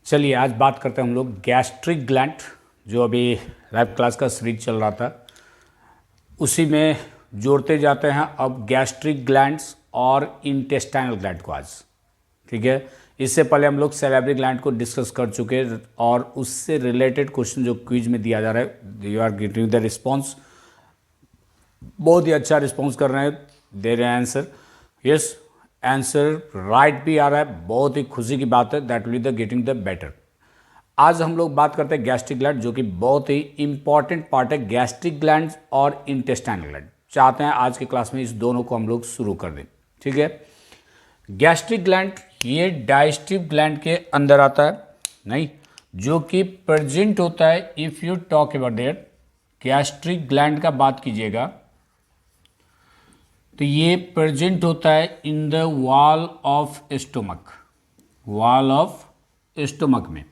चलिए आज बात करते हैं हम लोग गैस्ट्रिक ग्लैंड। जो अभी लाइव क्लास का सीरीज चल रहा था उसी में जोड़ते जाते हैं अब गैस्ट्रिक ग्लैंड्स और इंटेस्टाइनल ग्लैंड को आज। ठीक है, इससे पहले हम लोग सैलिवरी ग्लैंड को डिस्कस कर चुके हैं और उससे रिलेटेड क्वेश्चन जो क्विज में दिया जा रहा है, you are getting the response. बहुत ही अच्छा रिस्पॉन्स कर रहे हैं, दे रहे हैं आंसर। यस, आंसर राइट भी आ रहा है, बहुत ही खुशी की बात है। That will the getting the better. आज हम लोग बात करते हैं गैस्ट्रिक ग्लैंड, जो कि बहुत ही इंपॉर्टेंट पार्ट है। गैस्ट्रिक ग्लैंड और इंटेस्टाइनल ग्लैंड चाहते हैं आज की क्लास में इस दोनों को हम लोग शुरू कर दें। ठीक है, गैस्ट्रिक ग्लैंड ये डाइजेस्टिव ग्लैंड के अंदर आता है नहीं, जो कि प्रेजेंट होता है। If you talk about that gastric gland का बात कीजिएगा तो ये प्रेजेंट होता है in the wall of stomach, wall of stomach में।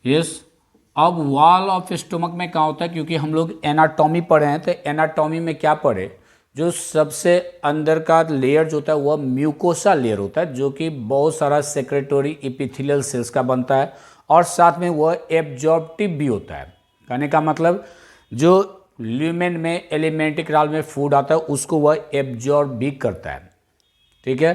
यस, अब वॉल ऑफ स्टोमक में क्या होता है, क्योंकि हम लोग एनाटॉमी पढ़े हैं तो एनाटॉमी में क्या पढ़े, जो सबसे अंदर का लेयर जो होता है वह म्यूकोसा लेयर होता है, जो कि बहुत सारा सेक्रेटरी एपिथेलियल सेल्स का बनता है और साथ में वह एब्जॉर्प्टिव भी होता है। कहने का मतलब जो ल्यूमेन में एलिमेंट्री कैनाल में फूड आता है उसको वह एब्जॉर्ब भी करता है। ठीक है,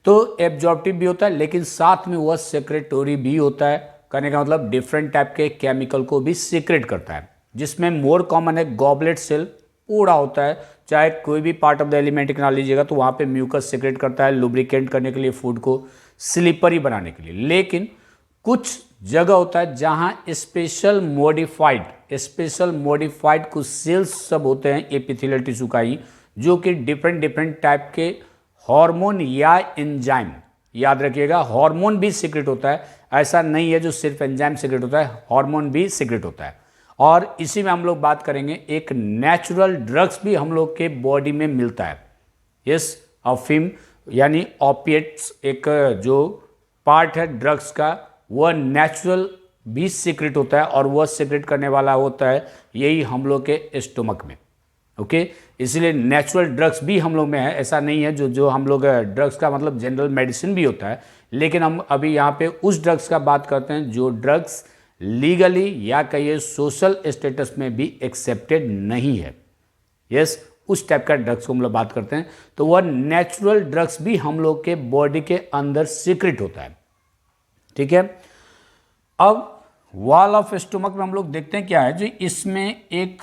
तो एब्जॉर्प्टिव भी होता है लेकिन साथ में वह सेक्रेटरी भी होता है। कहने का मतलब डिफरेंट टाइप के केमिकल को भी सीक्रेट करता है, जिसमें मोर कॉमन है गॉबलेट सेल पूरा होता है। चाहे कोई भी part of the alimentary canal लीजिएगा तो वहाँ पे म्यूकस सीक्रेट करता है लुब्रिकेंट करने के लिए, फूड को स्लिपरी बनाने के लिए। लेकिन कुछ जगह होता है जहां स्पेशल मॉडिफाइड कुछ सेल्स सब होते हैं एपिथेलियल टिश्यू का ही, जो कि डिफरेंट टाइप के हार्मोन या एंजाइम, याद रखिएगा हार्मोन भी सीक्रेट होता है। ऐसा नहीं है जो सिर्फ एंजाइम सीक्रेट होता है, हार्मोन भी सीक्रेट होता है। और इसी में हम लोग बात करेंगे एक नेचुरल ड्रग्स भी हम लोग के बॉडी में मिलता है। यस, अफीम यानी ऑपिएट्स एक जो पार्ट है ड्रग्स का, वह नेचुरल भी सीक्रेट होता है और वह सीक्रेट करने वाला होता है यही हम लोग के स्टोमक में। ओके, इसलिए नेचुरल ड्रग्स भी हम लोग में है। ऐसा नहीं है जो हम लोग ड्रग्स का मतलब जनरल मेडिसिन भी होता है, लेकिन हम अभी यहाँ पे उस ड्रग्स का बात करते हैं जो ड्रग्स लीगली या कहिए सोशल स्टेटस में भी एक्सेप्टेड नहीं है। यस, उस टाइप का ड्रग्स को हम लोग बात करते हैं। तो वह नेचुरल ड्रग्स भी हम लोग के बॉडी के अंदर सीक्रेट होता है। ठीक है, अब वॉल ऑफ स्टोमक में हम लोग देखते हैं क्या है, जो इसमें एक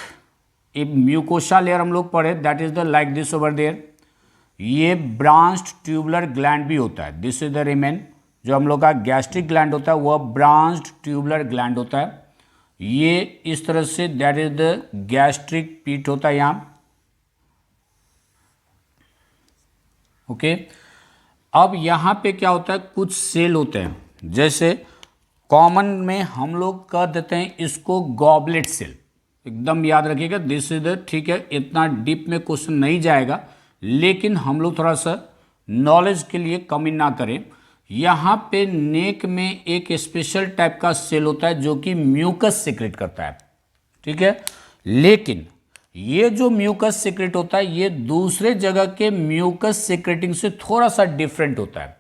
म्यूकोसा लेयर हम लोग पढ़े, that is the like this over there. ये ब्रांच्ड ट्यूबुलर ग्लैंड भी होता है, दिस इज द रिमेन। जो हम लोग का गैस्ट्रिक ग्लैंड होता है वह ब्रांच्ड ट्यूबुलर ग्लैंड होता है। ये इस तरह say that is the gastric पीट होता है यहाँ। ओके, अब यहाँ पे क्या होता है, कुछ सेल होते हैं, जैसे कॉमन में हम लोग कह देते हैं इसको गॉबलेट सेल। एकदम याद रखिएगा, दिस इज द, ठीक है, इतना डीप में क्वेश्चन नहीं जाएगा, लेकिन हम लोग थोड़ा सा नॉलेज के लिए कमी ना करें। यहाँ पे नेक में एक स्पेशल टाइप का सेल होता है जो कि म्यूकस सीक्रेट करता है। ठीक है, लेकिन ये जो म्यूकस सीक्रेट होता है ये दूसरे जगह के म्यूकस सीक्रेटिंग से थोड़ा सा डिफरेंट होता है।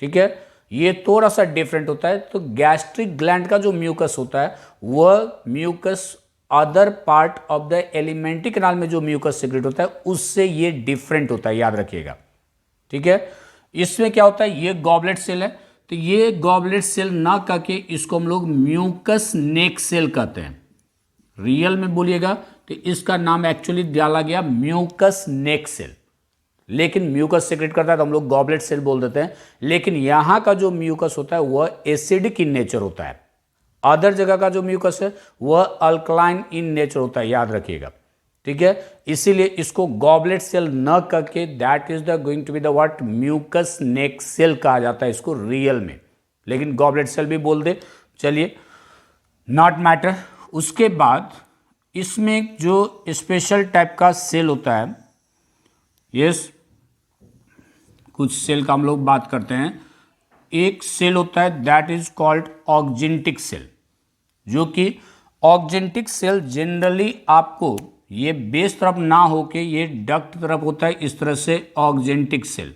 ठीक है, ये थोड़ा सा डिफरेंट होता है। तो गैस्ट्रिक ग्लैंड का जो म्यूकस होता है वह mucus other part of the alimentary canal में जो म्यूकस सीक्रेट होता है उससे ये डिफरेंट होता है, याद रखिएगा। ठीक है, इसमें क्या होता है, ये गॉबलेट सेल है, तो ये गॉबलेट सेल ना कह के इसको हम लोग म्यूकस नेक सेल कहते हैं। रियल में बोलिएगा तो इसका नाम एक्चुअली डाला गया म्यूकस नेक सेल, लेकिन म्यूकस सीक्रेट करता है तो हम लोग गॉबलेट सेल बोल देते हैं। लेकिन यहाँ का जो म्यूकस होता है वह एसिडिक इन नेचर होता है, अदर जगह का जो म्यूकस है वह अल्कलाइन इन नेचर होता है, याद रखिएगा। ठीक है, इसीलिए इसको गॉबलेट सेल न करके that is the going to be the what mucus neck cell कहा जाता है इसको रियल में, लेकिन गॉबलेट सेल भी बोल दे, चलिए नॉट मैटर। उसके बाद इसमें जो स्पेशल टाइप का सेल होता है, यस, कुछ सेल का हम लोग बात करते हैं। एक सेल होता है that is called oxyntic cell, जो कि ऑक्जेंटिक सेल जनरली आपको ये बेस तरफ ना होके ये डक्ट तरफ होता है, इस तरह से ऑक्जेंटिक सेल।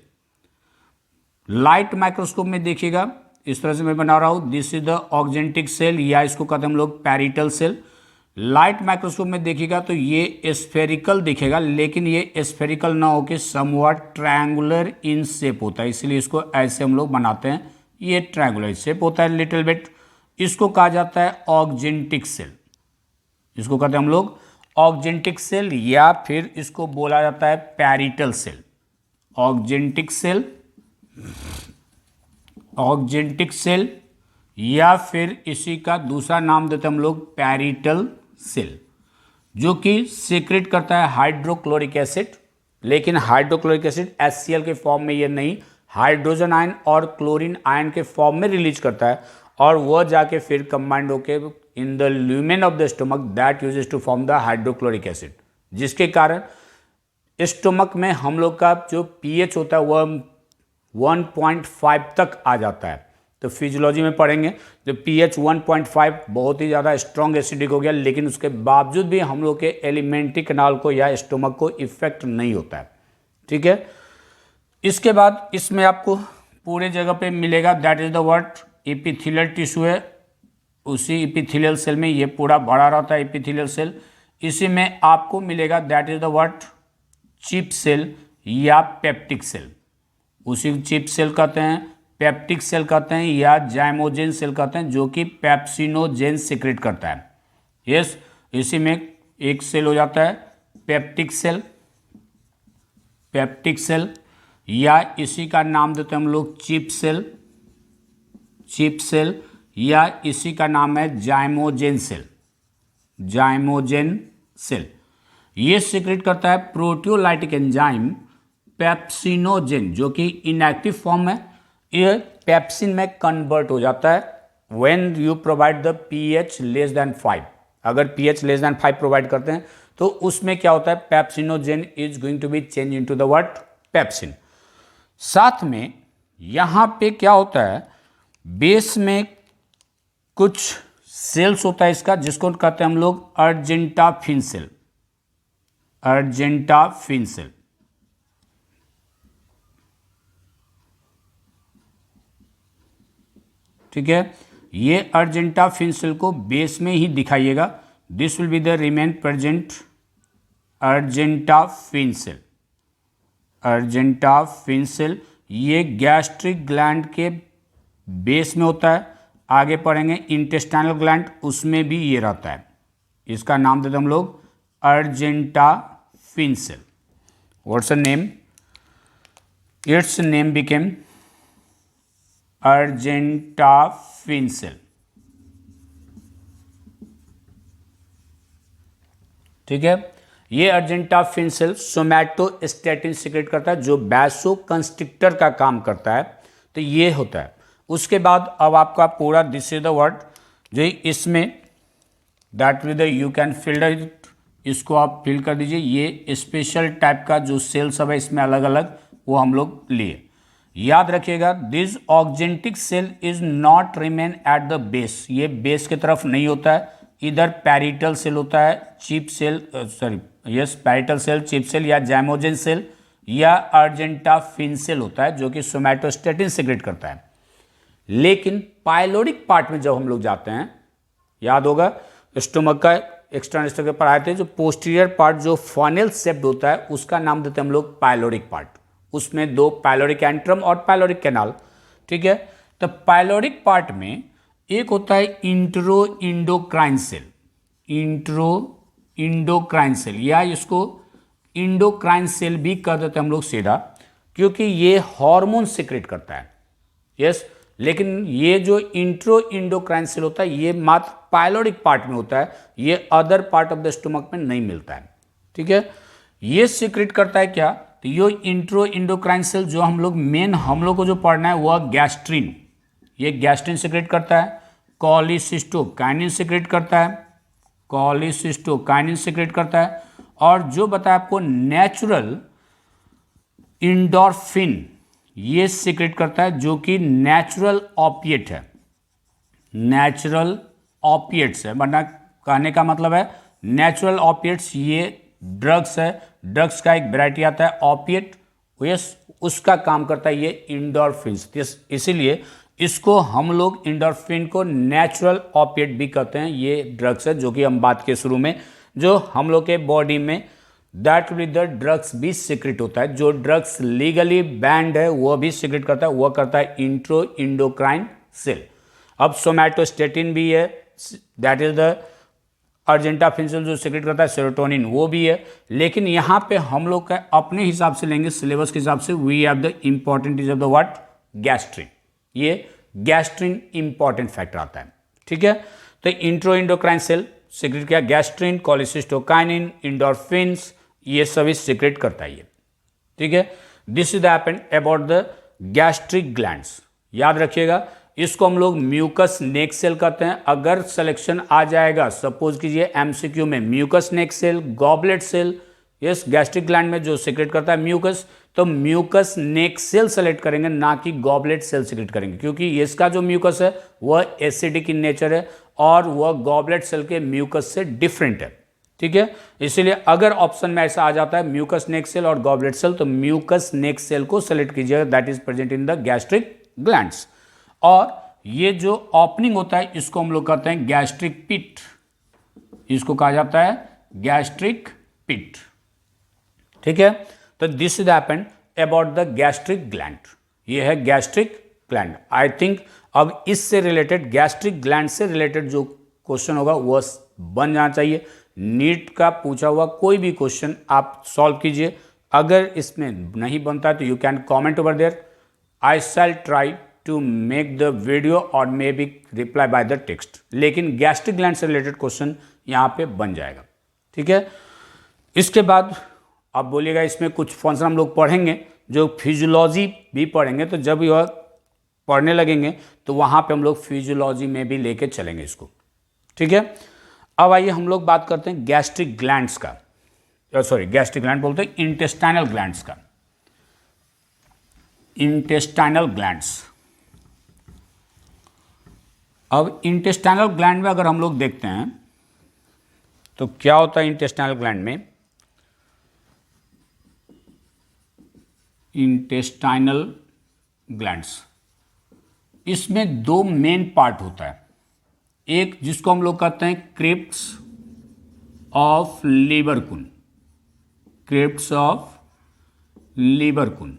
लाइट माइक्रोस्कोप में देखिएगा इस तरह से मैं बना रहा हूँ, this is the oxyntic cell या इसको कहते हैं हम लोग पैरिटल सेल। लाइट माइक्रोस्कोप में देखिएगा तो ये स्फेरिकल दिखेगा, लेकिन ये स्फेरिकल ना होकर समवॉट ट्रायंगुलर इन शेप होता है, इसलिए इसको ऐसे हम लोग बनाते हैं, ये ट्रायंगुलर शेप होता है लिटिल बिट। इसको कहा जाता है ऑक्जेंटिक सेल, इसको कहते हैं हम लोग ऑक्जेंटिक सेल, या फिर इसको बोला जाता है parietal cell. Oxyntic cell, oxyntic cell, या फिर इसी का दूसरा नाम देते हैं हम लोग पैरिटल सेल, जो कि सीक्रेट करता है हाइड्रोक्लोरिक एसिड, लेकिन हाइड्रोक्लोरिक एसिड HCl के फॉर्म में ये नहीं, हाइड्रोजन आयन और क्लोरीन आयन के फॉर्म में रिलीज करता है, और वह जाके फिर कंबाइंड होके in the lumen of the stomach that uses to form the hydrochloric acid, जिसके कारण स्टोमक में हम लोग का जो pH होता है वह 1.5 तक आ जाता है। तो फिजियोलॉजी में पढ़ेंगे जो pH 1.5 बहुत ही ज़्यादा स्ट्रॉन्ग एसिडिक हो गया, लेकिन उसके बावजूद भी हम लोग के एलिमेंट्री कैनाल को या स्टोमक को इफेक्ट नहीं होता है। ठीक है, इसके बाद इसमें आपको पूरे जगह पे मिलेगा, that is the word epithelial tissue है, उसी एपिथेलियल सेल में ये पूरा भरा रहता है एपिथेलियल सेल, इसी में आपको मिलेगा that is the word chief cell या पेप्टिक सेल, उसी चिप सेल कहते हैं, पेप्टिक सेल कहते हैं, या जाइमोजेन सेल कहते हैं, जो कि पेप्सिनोजेन सीक्रेट करता है। यस, इसी में एक सेल हो जाता है पेप्टिक सेल, पेप्टिक सेल, या इसी का नाम देते हैं हम लोग चिप सेल, चिप सेल, या इसी का नाम है जाइमोजेन सेल, जाइमोजेन सेल। ये सीक्रेट करता है प्रोटियोलाइटिक एंजाइम पेप्सिनोजेन, जो कि इनएक्टिव फॉर्म है, ये पेप्सिन में कन्वर्ट हो जाता है when you provide the pH less than 5। अगर pH लेस देन 5 प्रोवाइड करते हैं तो उसमें क्या होता है, pepsinogen is going to be change into the what pepsin. साथ में यहाँ पे क्या होता है, बेस में कुछ सेल्स होता है इसका, जिसको कहते हैं हम लोग अर्जेंटाफिन सेल, अर्जेंटाफिन सेल। ठीक है, ये अर्जेंटाफिन सेल को बेस में ही दिखाइएगा, this will be the remain present argentaffin cell, argentaffin cell. ये गैस्ट्रिक ग्लैंड के बेस में होता है, आगे पढ़ेंगे इंटेस्टाइनल ग्लैंड, उसमें भी ये रहता है, इसका नाम देते हम लोग argentaffin cell. What's the name, it's name became argentaffin cell. ठीक है, ये अर्जेंटाफिन सेल सोमैटोस्टैटिन सीक्रेट करता है, जो वैसोकंस्ट्रिक्टर का काम करता है, तो ये होता है। उसके बाद अब आपका पूरा दिस इज द वर्ड जो इसमें that with you can fill it, इसको आप फिल कर दीजिए। ये स्पेशल टाइप का जो सेल सब है इसमें अलग अलग, वो हम लोग लिए। याद रखिएगा, this oxyntic cell is not remain at the base, ये बेस की तरफ नहीं होता है, इधर पैरिटल सेल होता है, chief cell, sorry yes parietal cell, chief cell या जाइमोजेन सेल या अर्जेंटाफिन सेल होता है, जो कि सोमैटोस्टैटिन सीक्रेट करता है। लेकिन पाइलोरिक पार्ट में जब हम लोग जाते हैं, याद होगा स्टोमक का एक्सटर्नल स्ट्रक्चर पढ़ाए थे, जो पोस्टीरियर पार्ट जो फनेल शेप्ड होता है उसका नाम देते हैं हम लोग पाइलोरिक पार्ट, उसमें दो पाइलोरिक एंट्रम और पाइलोरिक कैनाल। ठीक है, तो पाइलोरिक पार्ट में एक होता है intro endocrine cell, intro endocrine cell, या इसको इंडोक्राइन सेल भी कह देते हैं हम लोग सीधा, क्योंकि ये हार्मोन सीक्रेट करता है। यस, लेकिन ये जो इंट्रो इंडोक्राइन सेल होता है ये मात्र पाइलोरिक पार्ट में होता है, ये other part of the stomach में नहीं मिलता है। ठीक है, ये सीक्रेट करता है क्या, तो ये इंट्रो इंडोक्राइन सेल जो हम लोग मेन हम लोग को जो पढ़ना है वह गैस्ट्रिन, ये गैस्ट्रिन सीक्रेट करता है, कॉलिसिस्टोकाइनिन सीक्रेट करता है, कॉलिसिस्टोकाइनिन सीक्रेट करता है, और जो बताया आपको नेचुरल इंडोर्फिन ये सीक्रेट करता है, जो कि नेचुरल ऑपिएट है, नेचुरल ऑपिएट्स है, वरना कहने का मतलब है नेचुरल ऑपिएट्स ये ड्रग्स है, ड्रग्स का एक वैरायटी आता है ऑपिएट, यस उसका काम करता है ये इंडोर्फिन्स। इसीलिए इसको हम लोग इंडोर्फिन को नेचुरल ऑपिएट भी कहते हैं। ये ड्रग्स है जो कि हम बात के शुरू में जो हम लोग के बॉडी में दैट विद द ड्रग्स भी सीक्रेट होता है। जो ड्रग्स लीगली बैंड है वह भी सीक्रेट करता है, वह करता है इंट्रो इंडोक्राइन सेल। अब सोमैटोस्टेटिन भी है, that is the argentaffin cell जो सीक्रेट करता है, सेरोटोनिन वो भी है। लेकिन यहाँ पे हम लोग का अपने हिसाब से लेंगे, सिलेबस के हिसाब से, we have the important is of the what, gastrin. ये गैस्ट्रिन इंपॉर्टेंट फैक्टर आता है, ठीक है। तो इंट्रो इंडोक्राइन सेल सीक्रेट किया, गैस्ट्रिन, कोलिसिस्टोकाइनिन, इंडोर्फिन्स, ये सभी सीक्रेट करता है ये, ठीक है। This is the happened about the gastric glands. याद रखिएगा, इसको हम लोग म्यूकस नेक सेल कहते हैं। अगर सिलेक्शन आ जाएगा, सपोज कीजिए एमसीक्यू में mucus neck cell, goblet cell, yes gastric gland में जो सीक्रेट करता है म्यूकस, तो म्यूकस नेक सेल सेलेक्ट करेंगे, ना कि गॉबलेट सेल सीक्रेट करेंगे, क्योंकि इसका जो म्यूकस है वह एसिडिक इन नेचर है और वह गॉबलेट सेल के म्यूकस से डिफरेंट है, ठीक है। इसीलिए अगर ऑप्शन में ऐसा आ जाता है म्यूकस नेक सेल और गॉबलेट सेल, तो म्यूकस नेक सेल को सेलेक्ट कीजिएगा, that is present in the gastric glands. और ये जो ओपनिंग होता है इसको हम लोग कहते हैं गैस्ट्रिक पिट, इसको कहा जाता है गैस्ट्रिक पिट, ठीक है। तो this is happened about the gastric gland. ये है गैस्ट्रिक ग्लैंड। आई थिंक अब इससे रिलेटेड, गैस्ट्रिक ग्लैंड से रिलेटेड जो क्वेश्चन होगा वह बन जाना चाहिए। नीट का पूछा हुआ कोई भी क्वेश्चन आप सॉल्व कीजिए। अगर इसमें नहीं बनता तो you can comment over there, I shall try to make the video और maybe reply by the text. लेकिन गैस्ट्रिक ग्लैंड से रिलेटेड क्वेश्चन यहाँ पे बन जाएगा, ठीक है। इसके बाद आप बोलिएगा इसमें कुछ फंक्शन हम लोग पढ़ेंगे, जो फिजियोलॉजी भी पढ़ेंगे, तो जब यह पढ़ने लगेंगे तो वहाँ पे हम लोग फिजियोलॉजी में भी लेके चलेंगे इसको, ठीक है। अब आइए हम लोग बात करते हैं गैस्ट्रिक ग्लैंड्स का, सॉरी गैस्ट्रिक ग्लैंड बोलते हैं इंटेस्टाइनल ग्लैंड्स का। इंटेस्टाइनल ग्लैंड्स, अब इंटेस्टाइनल ग्लैंड में अगर हम लोग देखते हैं तो क्या होता है इंटेस्टाइनल ग्लैंड में। इंटेस्टाइनल ग्लैंड्स, इसमें दो मेन पार्ट होता है। एक जिसको हम लोग कहते हैं क्रिप्ट्स ऑफ लीबरकुन, क्रिप्ट्स ऑफ लीबरकुन,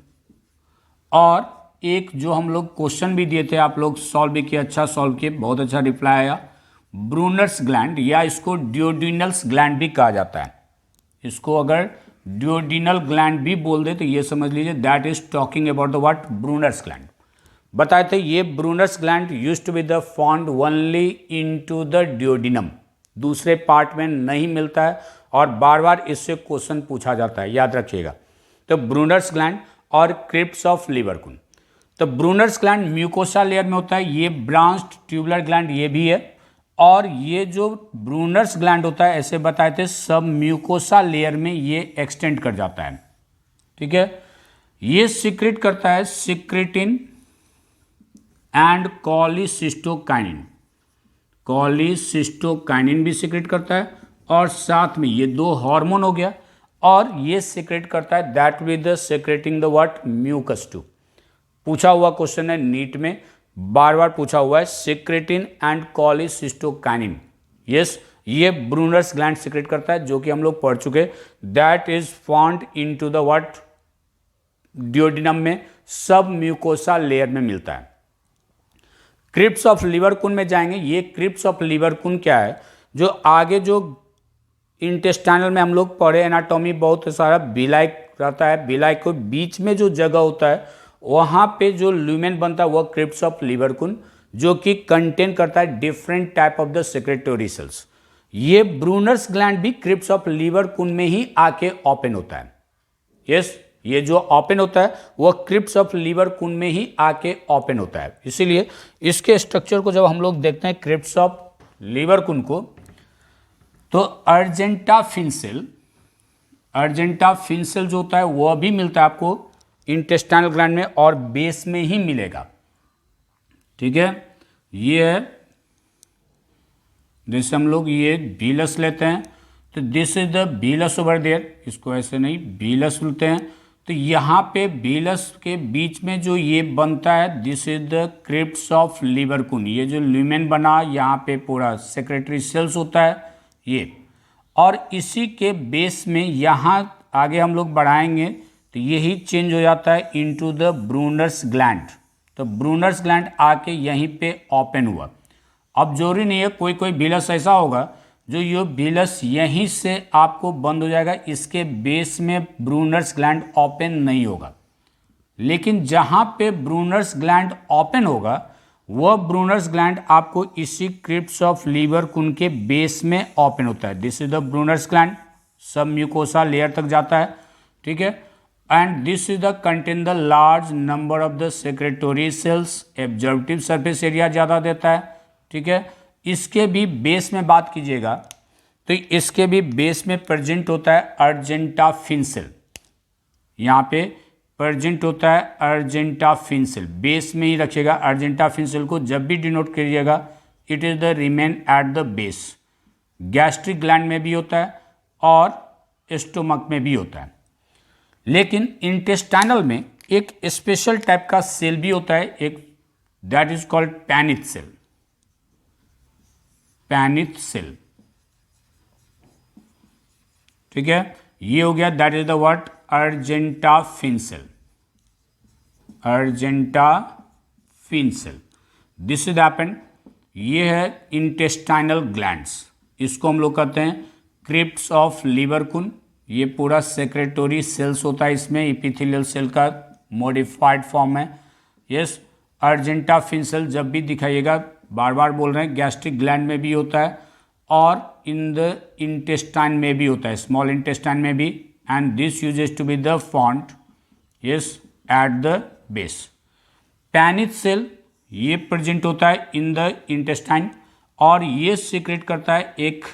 और एक जो हम लोग क्वेश्चन भी दिए थे, आप लोग सॉल्व भी किए, अच्छा सॉल्व किए, बहुत अच्छा रिप्लाई आया, ब्रूनर्स ग्लैंड, या इसको ड्यूडिनल्स ग्लैंड भी कहा जाता है। इसको अगर ड्यूडिनल ग्लैंड भी बोल दे तो ये समझ लीजिए that is talking about the what, Brunner's gland. बताए थे ये Brunner's gland used to be the found only into the duodenum, दूसरे पार्ट में नहीं मिलता है और बार बार इससे क्वेश्चन पूछा जाता है, याद रखिएगा। तो ब्रूनर्स ग्लैंड और क्रिप्ट्स ऑफ लीबरकुन। तो ब्रूनर्स ग्लैंड म्यूकोसा लेयर में होता है, ये ब्रांच्ड ट्यूबुलर ग्लैंड ये भी है, और ये जो ब्रूनर्स ग्लैंड होता है ऐसे बताए थे सब म्यूकोसा लेयर में ये एक्सटेंड कर जाता है, ठीक है। ये सीक्रेट करता है सिक्रेटिन एंड कोलिसिस्टोकाइनिन, कोलिसिस्टोकाइनिन भी सीक्रेट करता है, और साथ में ये दो हार्मोन हो गया, और ये सीक्रेट करता है that with secreting the what, mucus too. पूछा हुआ क्वेश्चन है नीट में, बार बार पूछा हुआ है, सिक्रेटिन एंड कोलिसिस्टोकाइनिन, यस ये ब्रूनर्स ग्लैंड सीक्रेट करता है, जो कि हम लोग पढ़ चुके, that is found into the what, duodenum में, सब म्यूकोसा लेयर में मिलता है। क्रिप्ट्स ऑफ लीबरकुन में जाएंगे। ये क्रिप्ट्स ऑफ लीबरकुन क्या है, जो आगे जो इंटेस्टाइनल में हम लोग पढ़े एनाटॉमी, बहुत सारा बिलाई रहता है, बिलाई को बीच में जो जगह होता है वहाँ पे जो ल्यूमेन बनता है वह क्रिप्ट्स ऑफ लीबरकुन, जो कि कंटेन करता है different type of the secretory cells. ये ब्रूनर्स ग्लैंड भी क्रिप्ट्स ऑफ लीबरकुन में ही आके ओपन होता है, यस ये जो ओपन होता है वह क्रिप्ट्स ऑफ लीबरकुन में ही आके ओपन होता है। इसीलिए इसके स्ट्रक्चर को जब हम लोग देखते हैं क्रिप्ट्स ऑफ लीबरकुन को, तो अर्जेंटाफिन सेल, अर्जेंटाफिन सेल जो होता है वह भी मिलता है आपको इंटेस्टाइनल ग्लैंड में, और बेस में ही मिलेगा, ठीक है। ये है, जैसे हम लोग ये बीलस लेते हैं तो this is the villus over there, इसको ऐसे नहीं बीलस बोलते हैं, तो यहाँ पे बिलस के बीच में जो ये बनता है, this is the crypts of Lieberkuhn. ये जो ल्यूमेन बना, यहाँ पे पूरा सेक्रेटरी सेल्स होता है ये, और इसी के बेस में यहाँ आगे हम लोग बढ़ाएंगे तो यही चेंज हो जाता है इनटू द ब्रूनर्स ग्लैंड। तो ब्रूनर्स ग्लैंड आके यहीं पे ओपन हुआ। अब जरूरी नहीं है, कोई कोई बिलस ऐसा होगा जो ये बिलस यहीं से आपको बंद हो जाएगा, इसके बेस में ब्रूनर्स ग्लैंड ओपन नहीं होगा। लेकिन जहाँ पे ब्रूनर्स ग्लैंड ओपन होगा वह ब्रूनर्स ग्लैंड आपको इसी क्रिप्ट्स ऑफ लिबरकुन के बेस में ओपन होता है। This is the Brunner's gland, submucosa layer तक जाता है, ठीक है। And this is the contain the large number of the secretory cells, absorptive surface area ज़्यादा देता है, ठीक है। इसके भी बेस में बात कीजिएगा तो इसके भी बेस में प्रेजेंट होता है अर्जेंटाफिन सेल। यहाँ पे प्रेजेंट होता है अर्जेंटाफिन सेल, बेस में ही रखिएगा अर्जेंटाफिन सेल को। जब भी डिनोट करिएगा it is the remain at the base. Gastric gland में भी होता है और स्टोमक में भी होता है। लेकिन इंटेस्टाइनल में एक स्पेशल टाइप का सेल भी होता है, एक that is called Paneth cell. Paneth cell, ठीक है, ये हो गया, that is the word argentaffin cell. Argentaffin cell, this is happen, ये है इंटेस्टाइनल ग्लैंड्स, इसको हम लोग कहते हैं क्रिप्ट्स ऑफ लिबरकुन। ये पूरा सेक्रेटोरी सेल्स होता है, इसमें इपिथेलियल सेल का मॉडिफाइड फॉर्म है। यस, अर्जेंटाफिन सेल जब भी दिखाइएगा, बार बार बोल रहे हैं, गैस्ट्रिक ग्लैंड में भी होता है और इन द इंटेस्टाइन में भी होता है, स्मॉल इंटेस्टाइन में भी। And this uses to be the font, yes, at the base. Paneth cell ये प्रेजेंट होता है इन द इंटेस्टाइन और ये सीक्रेट करता है एक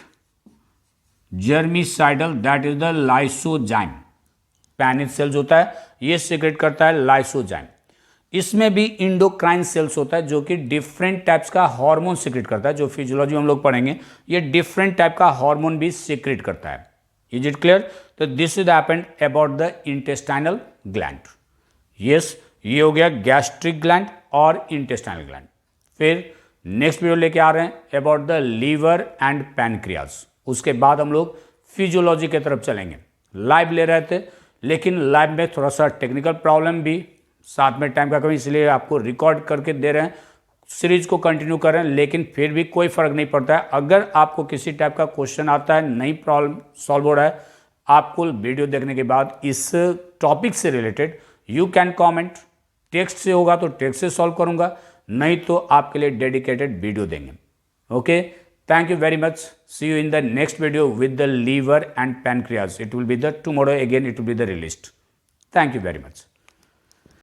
germicidal, that is the lysozyme. Paneth cells होता है, ये सीक्रेट करता है लाइसोजाइम। इसमें भी इंडोक्राइन सेल्स होता है जो कि डिफरेंट टाइप्स का हार्मोन सीक्रेट करता है, जो फिजियोलॉजी में हम लोग पढ़ेंगे। ये डिफरेंट टाइप का हार्मोन भी सीक्रेट करता है। Is it clear? तो this is happened about the intestinal gland. Yes, ये हो गया गैस्ट्रिक ग्लैंड और इंटेस्टाइनल ग्लैंड। फिर नेक्स्ट वीडियो लेके आ रहे हैं about the liver and pancreas. उसके बाद हम लोग फिजियोलॉजी की तरफ चलेंगे। लाइव ले रहे थे लेकिन लाइव में थोड़ा सा टेक्निकल प्रॉब्लम भी, साथ में टाइम का कमी, इसलिए आपको रिकॉर्ड करके दे रहे हैं। सीरीज को कंटिन्यू कर रहे हैं, लेकिन फिर भी कोई फर्क नहीं पड़ता है। अगर आपको किसी टाइप का क्वेश्चन आता है, नई प्रॉब्लम सॉल्व हो रहा है, आपको वीडियो देखने के बाद इस टॉपिक से related you can comment. Text से होगा तो टेक्स्ट से सॉल्व करूंगा, नहीं तो आपके लिए डेडिकेटेड वीडियो देंगे। Okay, thank you very much. See you in the next video with the liver and pancreas. It will be the tomorrow again, it will be the released. Thank you very much.